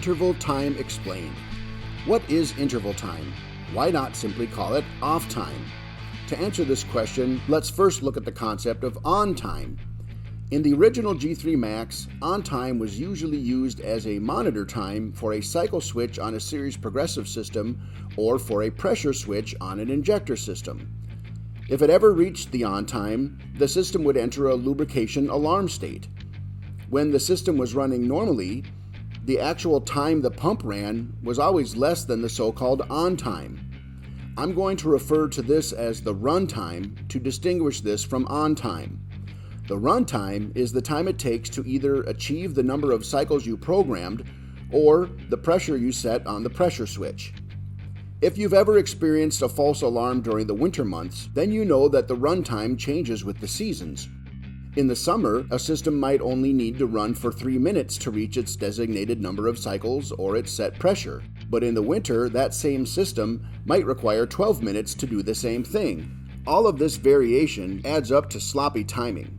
interval time explained. What is interval time? Why not simply call it off time? To answer this question, let's first look at the concept of on time. In the original G3 Max, on time was usually used as a monitor time for a cycle switch on a series progressive system or for a pressure switch on an injector system. If it ever reached the on time, the system would enter a lubrication alarm state. When the system was running normally, the actual time the pump ran was always less than the so-called on time. I'm going to refer to this as the run time to distinguish this from on time. The run time is the time it takes to either achieve the number of cycles you programmed or the pressure you set on the pressure switch. If you've ever experienced a false alarm during the winter months, then you know that the run time changes with the seasons. In the summer, a system might only need to run for 3 minutes to reach its designated number of cycles or its set pressure. But in the winter, that same system might require 12 minutes to do the same thing. All of this variation adds up to sloppy timing.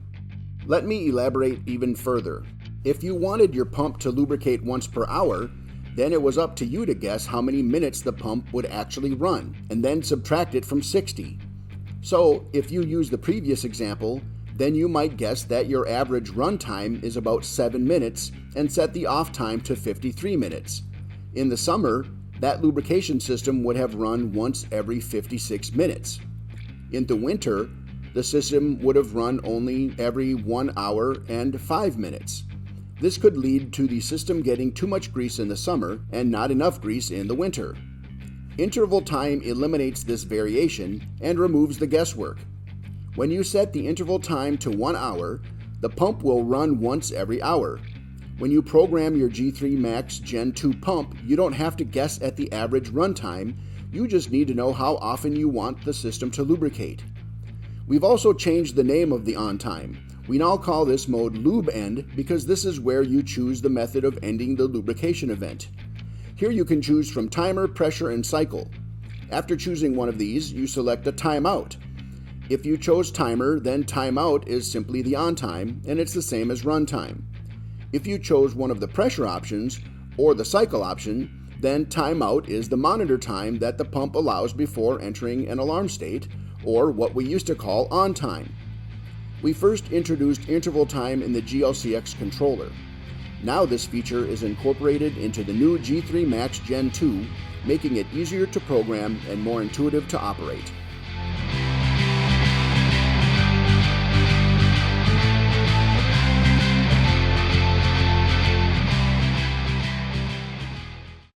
Let me elaborate even further. If you wanted your pump to lubricate once per hour, then it was up to you to guess how many minutes the pump would actually run, and then subtract it from 60. So, if you use the previous example, then you might guess that your average run time is about 7 minutes and set the off time to 53 minutes. In the summer, that lubrication system would have run once every 56 minutes. In the winter, the system would have run only every 1 hour and 5 minutes. This could lead to the system getting too much grease in the summer and not enough grease in the winter. Interval time eliminates this variation and removes the guesswork. When you set the interval time to 1 hour, the pump will run once every hour. When you program your G3 Max Gen 2 pump, you don't have to guess at the average run time, you just need to know how often you want the system to lubricate. We've also changed the name of the on time. We now call this mode Lube End because this is where you choose the method of ending the lubrication event. Here you can choose from timer, pressure, and cycle. After choosing one of these, you select a timeout. If you chose timer, then timeout is simply the on time, and it's the same as run time. If you chose one of the pressure options, or the cycle option, then timeout is the monitor time that the pump allows before entering an alarm state, or what we used to call on time. We first introduced interval time in the GLCX controller. Now this feature is incorporated into the new G3 Max Gen 2, making it easier to program and more intuitive to operate.